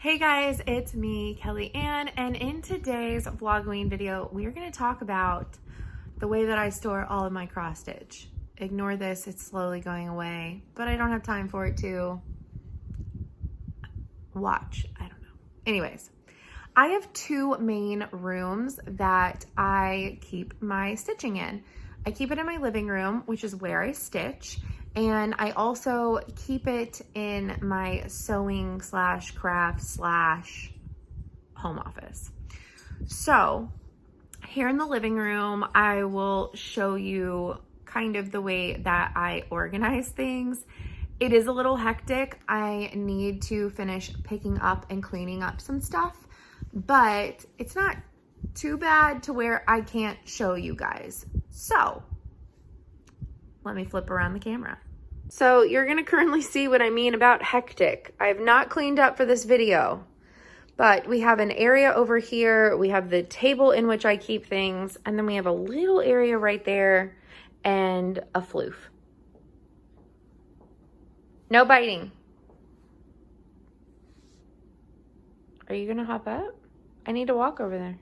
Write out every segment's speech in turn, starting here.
Hey guys, it's me, Kelly Ann, and in today's Vlog-O-Ween video, we are going to talk about the way that I store all of my cross stitch. Ignore this, it's slowly going away, but I don't have time for it to watch. I don't know. Anyways, I have two main rooms that I keep my stitching in. I keep it in my living room, which is where I stitch. And I also keep it in my sewing slash craft slash home office. So here in the living room, I will show you kind of the way that I organize things. It is a little hectic. I need to finish picking up and cleaning up some stuff, but it's not too bad to where I can't show you guys. So let me flip around the camera. So you're gonna currently see what I mean about hectic. I have not cleaned up for this video, but we have an area over here. We have the table in which I keep things, and then we have a little area right there and a floof. No biting. Are you gonna hop up? I need to walk over there.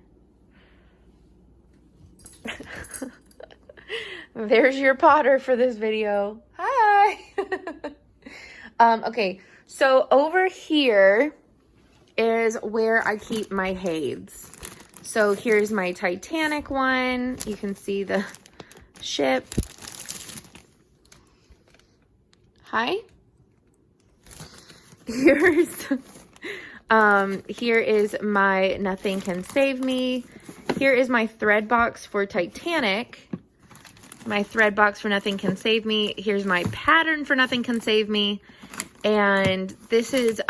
There's your Potter for this video. Hi. Okay, so over here is where I keep my Hades. So here's my Titanic one. You can see the ship. Hi. Here is my Nothing Can Save Me. Here is my thread box for Titanic. My thread box for Nothing Can Save Me. Here's my pattern for Nothing Can Save Me. And this is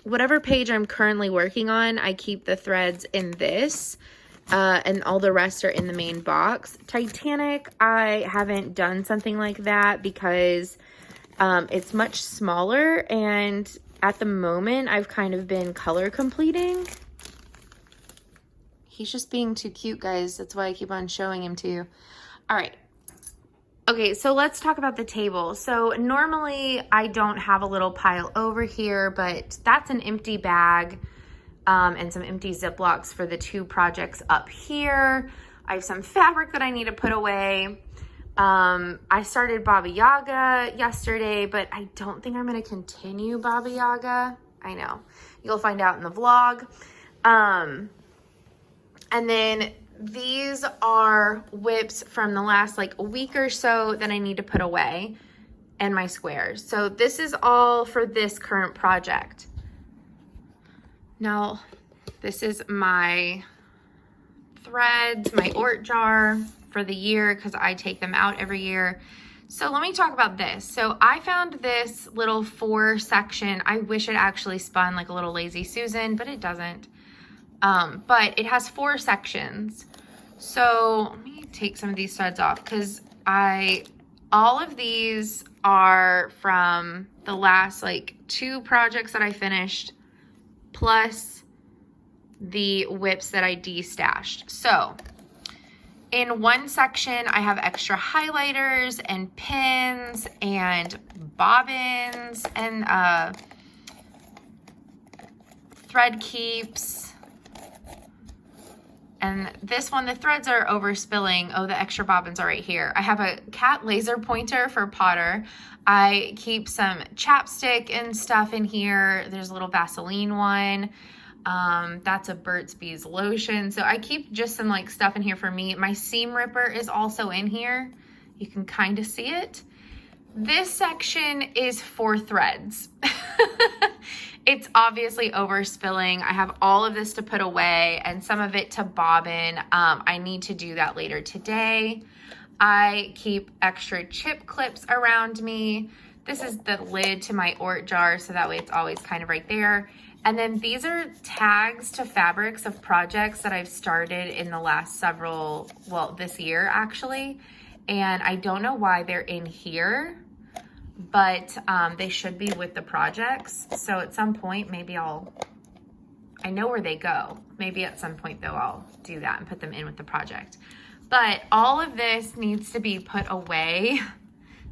whatever page I'm currently working on, I keep the threads in this. And all the rest are in the main box. Titanic, I haven't done something like that because it's much smaller. And at the moment, I've kind of been color completing. He's just being too cute, guys. That's why I keep on showing him to you. All right. Okay, so let's talk about the table. So normally I don't have a little pile over here, but that's an empty bag and some empty Ziplocs for the two projects up here. I have some fabric that I need to put away. I started Baba Yaga yesterday, but I don't think I'm gonna continue Baba Yaga. I know, you'll find out in the vlog. And then these are whips from the last like a week or so that I need to put away, and my squares. So this is all for this current project. Now, this is my threads, my Ort jar for the year because I take them out every year. So let me talk about this. So I found this little 4-section. I wish it actually spun like a little Lazy Susan, but it doesn't. But it has 4 sections. So let me take some of these threads off because all of these are from the last like 2 projects that I finished, plus the whips that I destashed. So in one section, I have extra highlighters and pins and bobbins and thread keeps. And this one, the threads are overspilling. Oh, the extra bobbins are right here. I have a cat laser pointer for Potter. I keep some chapstick and stuff in here. There's a little Vaseline one. That's a Burt's Bees lotion. So I keep just some like stuff in here for me. My seam ripper is also in here. You can kind of see it. This section is for threads. It's obviously overspilling. I have all of this to put away and some of it to bobbin. I need to do that later today. I keep extra chip clips around me. This is the lid to my Ort jar, so that way it's always kind of right there. And then these are tags to fabrics of projects that I've started in the last this year actually. And I don't know why they're in here, but they should be with the projects. So at some point, maybe I know where they go. Maybe at some point though, I'll do that and put them in with the project. But all of this needs to be put away.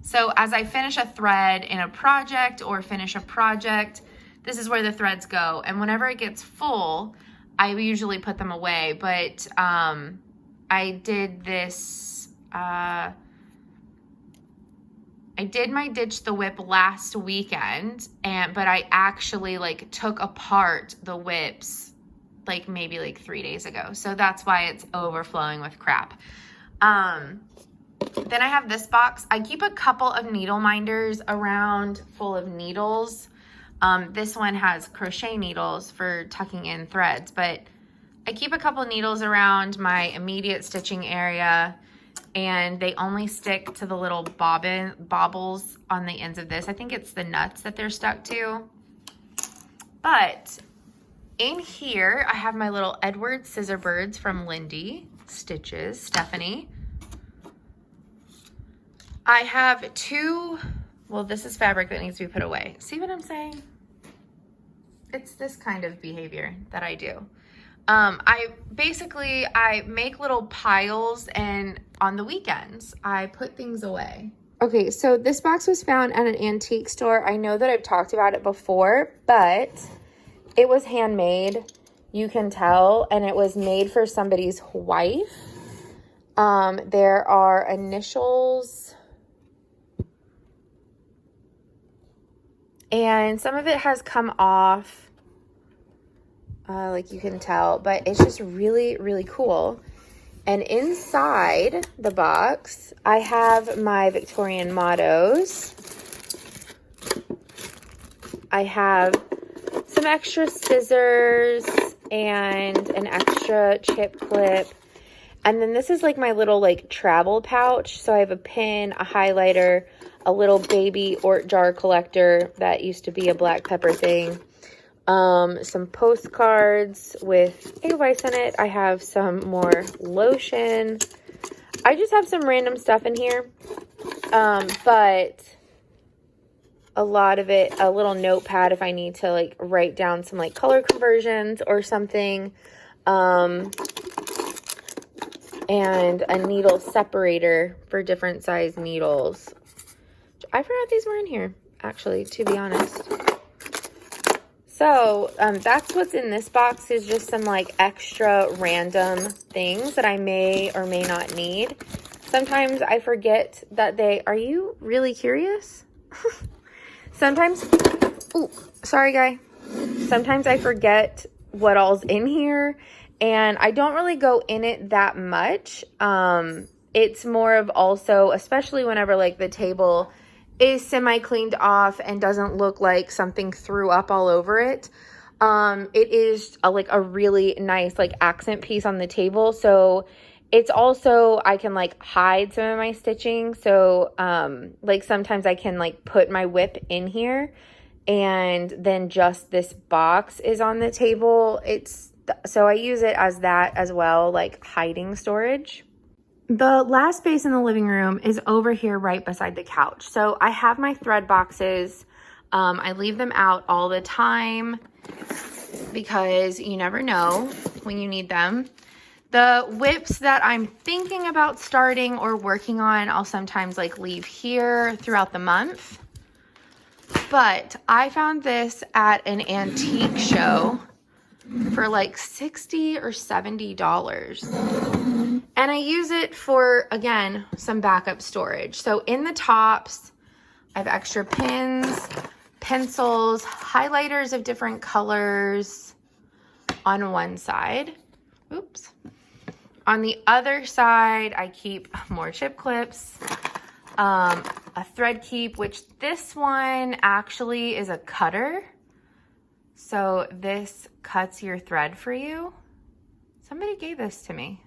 So as I finish a thread in a project or finish a project, this is where the threads go. And whenever it gets full, I usually put them away. But I did this, I did my Ditch the Whip last weekend, but I actually like took apart the whips like maybe like 3 days ago. So that's why it's overflowing with crap. Then I have this box. I keep a couple of needle minders around full of needles. This one has crochet needles for tucking in threads, but I keep a couple needles around my immediate stitching area, and they only stick to the little bobbles on the ends of this. I think it's the nuts that they're stuck to. But in here, I have my little Edward scissor birds from Lindy Stitches, Stephanie. I have two, well, this is fabric that needs to be put away. See what I'm saying? It's this kind of behavior that I do. I make little piles, and on the weekends, I put things away. Okay, so this box was found at an antique store. I know that I've talked about it before, but it was handmade, you can tell, and it was made for somebody's wife. There are initials, and some of it has come off, like you can tell, but it's just really, really cool. And inside the box, I have my Victorian mottos. I have some extra scissors and an extra chip clip. And then this is like my little like travel pouch. So I have a pin, a highlighter, a little baby Ort jar collector that used to be a black pepper thing. Some postcards with advice in it. I have some more lotion. I just have some random stuff in here. But a lot of it, a little notepad if I need to like write down some like color conversions or something. And a needle separator for different size needles. I forgot these were in here, actually, to be honest. So that's what's in this box, is just some like extra random things that I may or may not need. Sometimes I forget that are you really curious? Sometimes, oh, sorry guy. Sometimes I forget what all's in here, and I don't really go in it that much. It's more of also, especially whenever like the table is semi-cleaned off and doesn't look like something threw up all over it. It is like a really nice like accent piece on the table. So it's also, I can like hide some of my stitching. So like sometimes I can like put my whip in here, and then just this box is on the table. So I use it as that as well, like hiding storage. The last space in the living room is over here right beside the couch. So I have my thread boxes. I leave them out all the time because you never know when you need them. The whips that I'm thinking about starting or working on, I'll sometimes like leave here throughout the month. But I found this at an antique show for like $60 or $70. And I use it for, again, some backup storage. So in the tops, I have extra pins, pencils, highlighters of different colors on one side. Oops. On the other side, I keep more chip clips, a thread keep, which this one actually is a cutter. So this cuts your thread for you. Somebody gave this to me.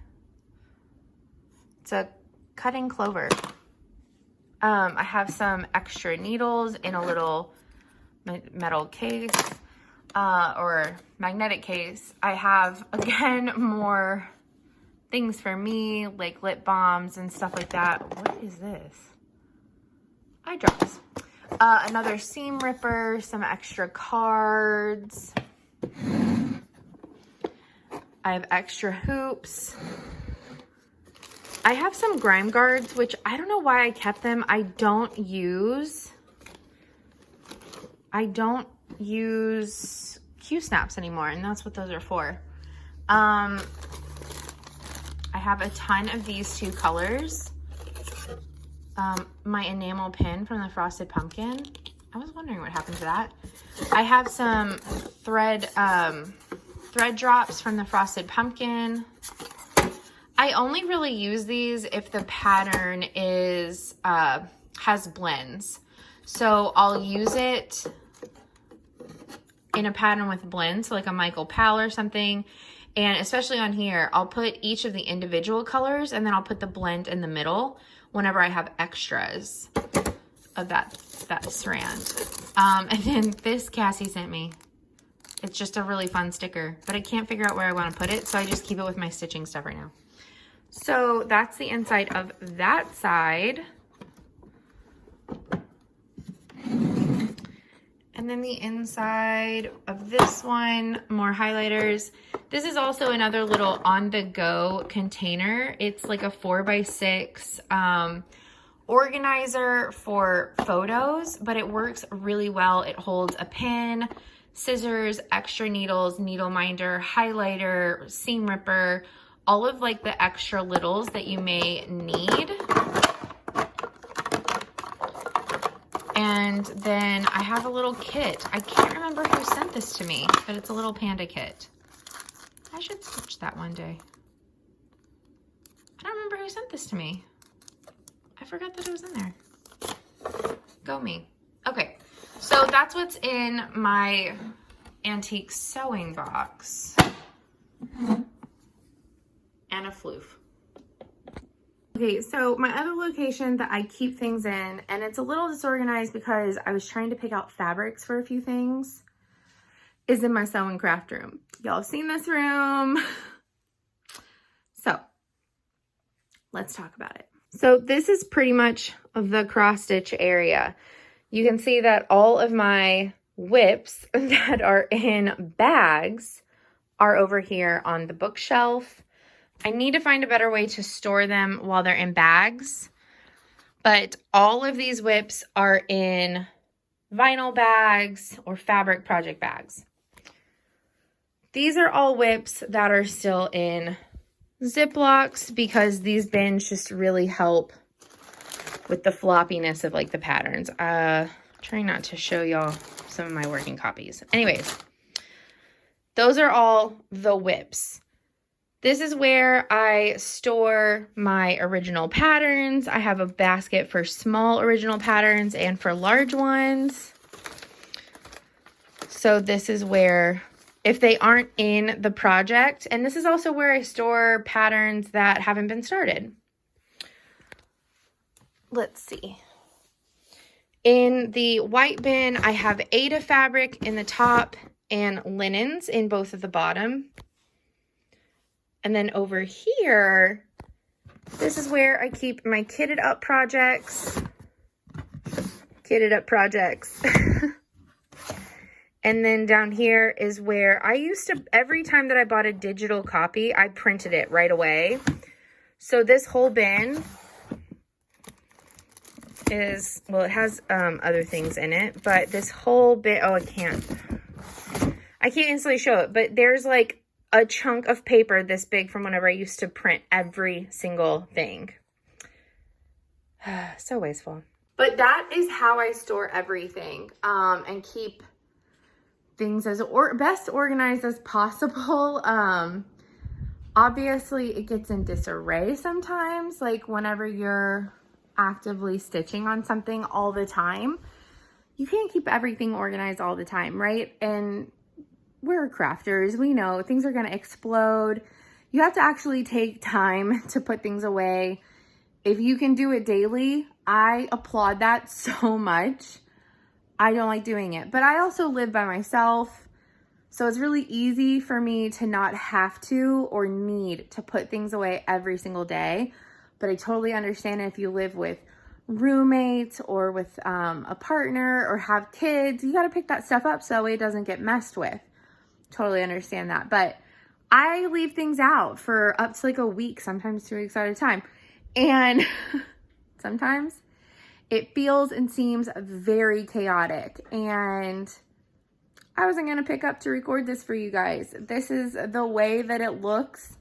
It's a cutting clover. I have some extra needles in a little metal case or magnetic case. I have, again, more things for me, like lip balms and stuff like that. What is this? Eye drops. Another seam ripper, some extra cards. I have extra hoops. I have some grime guards, which I don't know why I kept them. I don't use use Q-snaps anymore, and that's what those are for. I have a ton of these two colors. My enamel pin from the Frosted Pumpkin. I was wondering what happened to that. I have some thread drops from the Frosted Pumpkin. I only really use these if the pattern is has blends. So I'll use it in a pattern with blends, so like a Michael Powell or something. And especially on here, I'll put each of the individual colors and then I'll put the blend in the middle whenever I have extras of that strand. And then this Cassie sent me. It's just a really fun sticker, but I can't figure out where I want to put it, so I just keep it with my stitching stuff right now. So that's the inside of that side. And then the inside of this one, more highlighters. This is also another little on-the-go container. It's like a 4x6 organizer for photos, but it works really well. It holds a pen, scissors, extra needles, needle minder, highlighter, seam ripper, all of like the extra littles that you may need. And then I have a little kit. I can't remember who sent this to me, but it's a little panda kit. I should stitch that one day. I don't remember who sent this to me. I forgot that it was in there. Go me. Okay, so that's what's in my antique sewing box. And a floof. Okay, so my other location that I keep things in, and it's a little disorganized because I was trying to pick out fabrics for a few things, is in my sew and craft room. Y'all have seen this room. So let's talk about it. So this is pretty much the cross stitch area. You can see that all of my whips that are in bags are over here on the bookshelf. I need to find a better way to store them while they're in bags, but all of these whips are in vinyl bags or fabric project bags. These are all whips that are still in Ziplocs because these bins just really help with the floppiness of like the patterns. Trying not to show y'all some of my working copies. Anyways, those are all the whips. This is where I store my original patterns. I have a basket for small original patterns and for large ones. So this is where, if they aren't in the project, and this is also where I store patterns that haven't been started. Let's see. In the white bin, I have Aida fabric in the top and linens in both of the bottom. And then over here, this is where I keep my kitted up projects. And then down here is where I used to, every time that I bought a digital copy, I printed it right away. So this whole bin is, well, it has other things in it, but this whole bin, oh, I can't instantly show it, but there's like a chunk of paper this big from whenever I used to print every single thing. So wasteful. But that is how I store everything and keep things as best organized as possible. Obviously, it gets in disarray sometimes, like whenever you're actively stitching on something all the time. You can't keep everything organized all the time, right? And we're crafters, we know things are going to explode. You have to actually take time to put things away. If you can do it daily, I applaud that so much. I don't like doing it, but I also live by myself. So it's really easy for me to not have to or need to put things away every single day. But I totally understand if you live with roommates or with a partner or have kids, you got to pick that stuff up so it doesn't get messed with. Totally understand that. But I leave things out for up to like a week, sometimes 2 weeks at a time. And sometimes it feels and seems very chaotic. And I wasn't going to pick up to record this for you guys. This is the way that it looks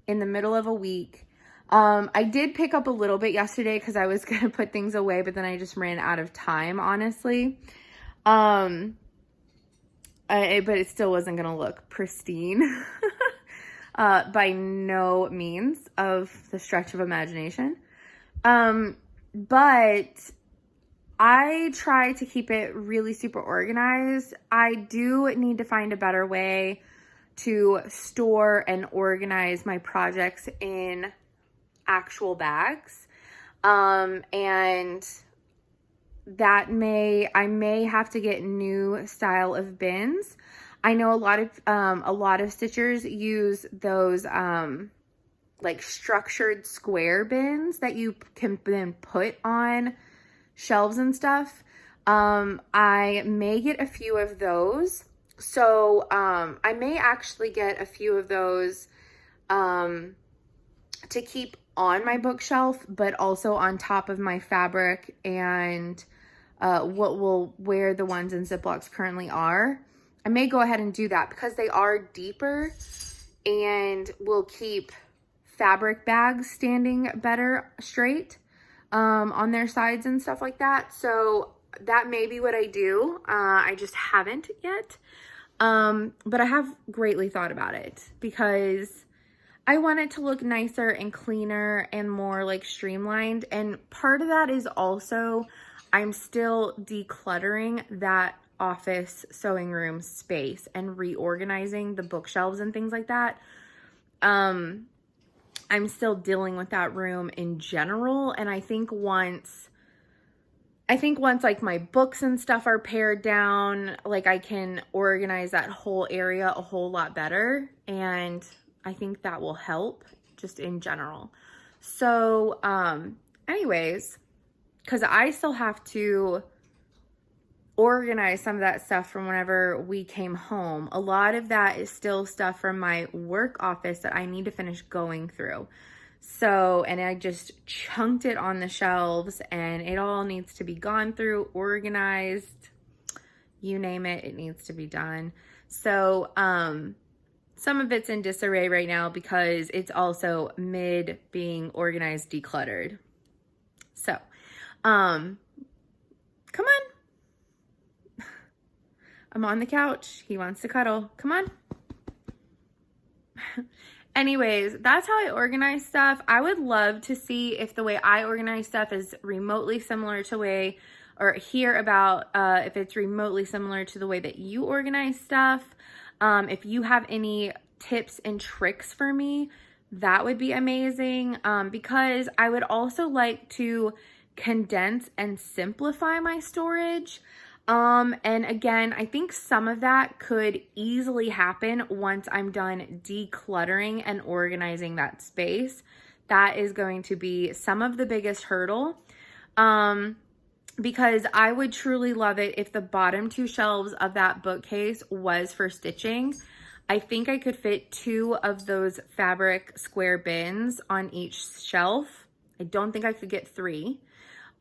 in the middle of a week. I did pick up a little bit yesterday because I was going to put things away, but then I just ran out of time, honestly. But it still wasn't going to look pristine by no means of the stretch of imagination. But I try to keep it really super organized. I do need to find a better way to store and organize my projects in actual bags. And I may have to get new style of bins. I know a lot of stitchers use those like structured square bins that you can then put on shelves and stuff. I may get a few of those. So I may actually get a few of those to keep on my bookshelf, but also on top of my fabric and where the ones in Ziplocs currently are. I may go ahead and do that because they are deeper and will keep fabric bags standing better straight on their sides and stuff like that. So that may be what I do. I just haven't yet. But I have greatly thought about it because I want it to look nicer and cleaner and more like streamlined. And part of that is also I'm still decluttering that office sewing room space and reorganizing the bookshelves and things like that. I'm still dealing with that room in general. And I think once like my books and stuff are pared down, like I can organize that whole area a whole lot better. And I think that will help just in general. So, anyways, because I still have to organize some of that stuff from whenever we came home. A lot of that is still stuff from my work office that I need to finish going through. So, and I just chunked it on the shelves and it all needs to be gone through, organized, you name it, it needs to be done. So, some of it's in disarray right now because it's also mid being organized, decluttered. So, come on. I'm on the couch. He wants to cuddle. Come on. Anyways, that's how I organize stuff. I would love to see if the way I organize stuff is remotely similar to or hear about if it's remotely similar to the way that you organize stuff. If you have any tips and tricks for me, that would be amazing. Because I would also like to condense and simplify my storage. And again, I think some of that could easily happen once I'm done decluttering and organizing that space. That is going to be some of the biggest hurdle. Because I would truly love it if the bottom two shelves of that bookcase was for stitching. I think I could fit 2 of those fabric square bins on each shelf. I don't think I could get 3.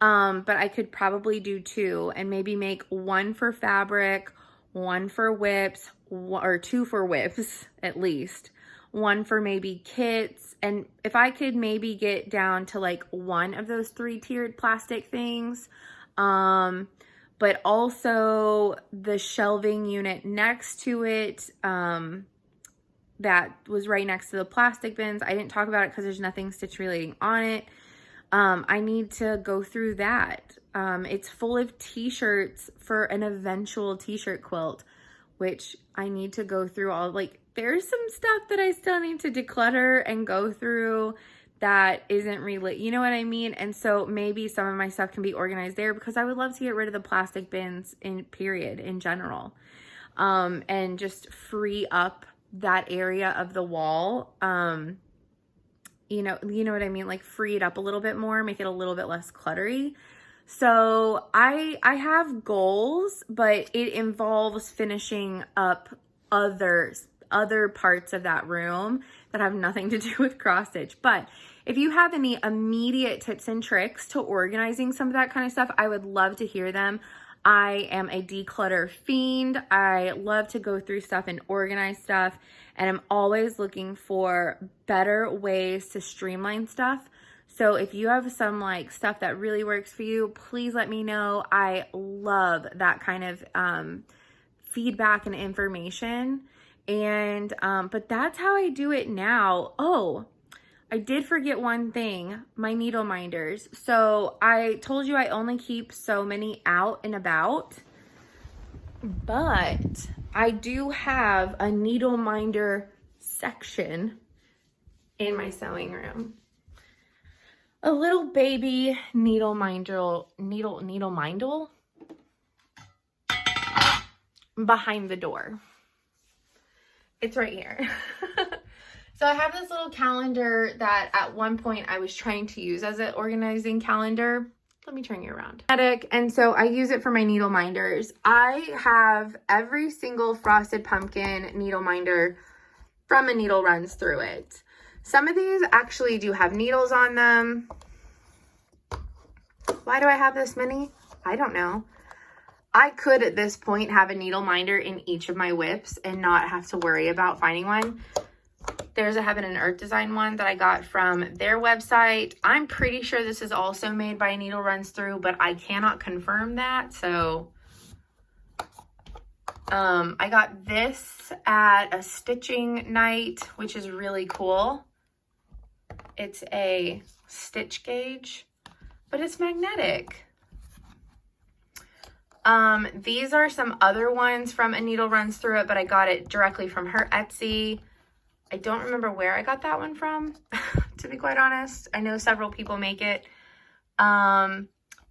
But I could probably do 2 and maybe make 1 for fabric, 1 for whips, or 2 for whips at least, 1 for maybe kits. And if I could maybe get down to like 1 of those 3-tiered plastic things, but also the shelving unit next to it, that was right next to the plastic bins. I didn't talk about it because there's nothing stitch relating on it. I need to go through that. It's full of t-shirts for an eventual t-shirt quilt, which I need to go through all, like, there's some stuff that I still need to declutter and go through that isn't really, you know what I mean? And so maybe some of my stuff can be organized there because I would love to get rid of the plastic bins in general. And just free up that area of the wall. You know what I mean? Like free it up a little bit more, make it a little bit less cluttery. So I have goals, but it involves finishing up other parts of that room that have nothing to do with cross stitch. But if you have any immediate tips and tricks to organizing some of that kind of stuff, I would love to hear them. I am a declutter fiend. I love to go through stuff and organize stuff, and I'm always looking for better ways to streamline stuff. So if you have some like stuff that really works for you, please let me know. I love that kind of feedback and information. And but that's how I do it now. Oh, I did forget one thing, my needle minders. So I told you I only keep so many out and about, but I do have a needle minder section in my sewing room. A little baby needle mindle behind the door. It's right here. So I have this little calendar that at one point I was trying to use as an organizing calendar. Let me turn you around. And so I use it for my needle minders. I have every single Frosted Pumpkin needle minder from a needle runs through it. Some of these actually do have needles on them. Why do I have this many? I don't know. I could at this point have a needle minder in each of my whips and not have to worry about finding one. There's a Heaven and Earth Design one that I got from their website. I'm pretty sure this is also made by Needle Runs Through, but I cannot confirm that. So I got this at a stitching night, which is really cool. It's a stitch gauge, but it's magnetic. These are some other ones from A Needle Runs Through It, but I got it directly from her Etsy. I don't remember where I got that one from, to be quite honest. I know several people make it.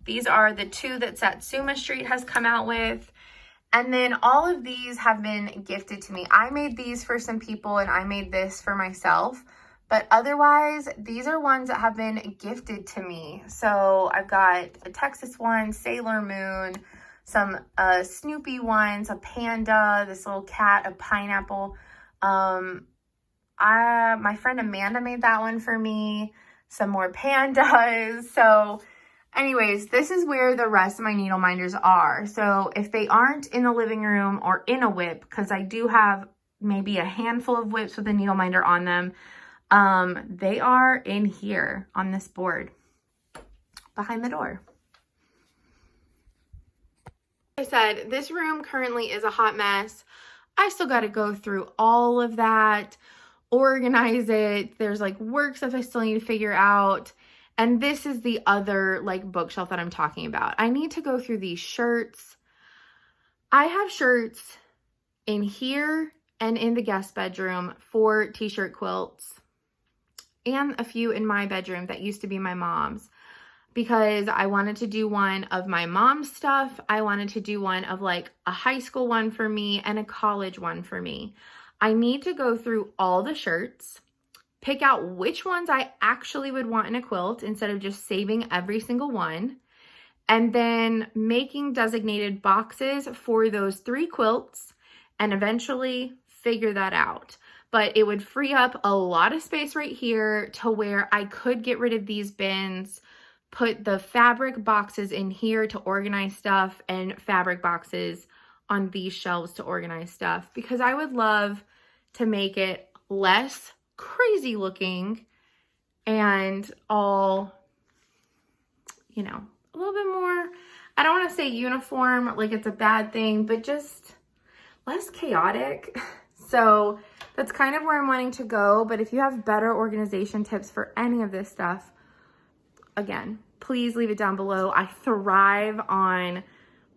These are the two that Satsuma Street has come out with. And then all of these have been gifted to me. I made these for some people and I made this for myself. But otherwise, these are ones that have been gifted to me. So I've got a Texas one, Sailor Moon, some Snoopy ones, a panda, this little cat, a pineapple. My friend Amanda made that one for me, some more pandas. So anyways, this is where the rest of my needle minders are. So if they aren't in the living room or in a whip, because I do have maybe a handful of whips with a needle minder on them, they are in here on this board behind the door. Like I said, this room currently is a hot mess. I still got to go through all of that, organize it. There's like work stuff I still need to figure out. And this is the other like bookshelf that I'm talking about. I need to go through these shirts. I have shirts in here and in the guest bedroom for t-shirt quilts, and a few in my bedroom that used to be my mom's, because I wanted to do one of my mom's stuff. I wanted to do one of like a high school one for me and a college one for me. I need to go through all the shirts, pick out which ones I actually would want in a quilt instead of just saving every single one, and then making designated boxes for those 3 quilts and eventually figure that out. But it would free up a lot of space right here to where I could get rid of these bins, put the fabric boxes in here to organize stuff, and fabric boxes on these shelves to organize stuff, because I would love to make it less crazy looking and all, you know, a little bit more, I don't want to say uniform, like it's a bad thing, but just less chaotic. So that's kind of where I'm wanting to go. But if you have better organization tips for any of this stuff, again, please leave it down below. I thrive on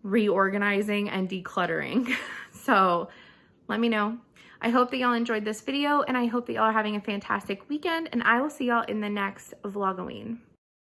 reorganizing and decluttering. So let me know. I hope that y'all enjoyed this video, and I hope that y'all are having a fantastic weekend, and I will see y'all in the next Vlog-O-Ween.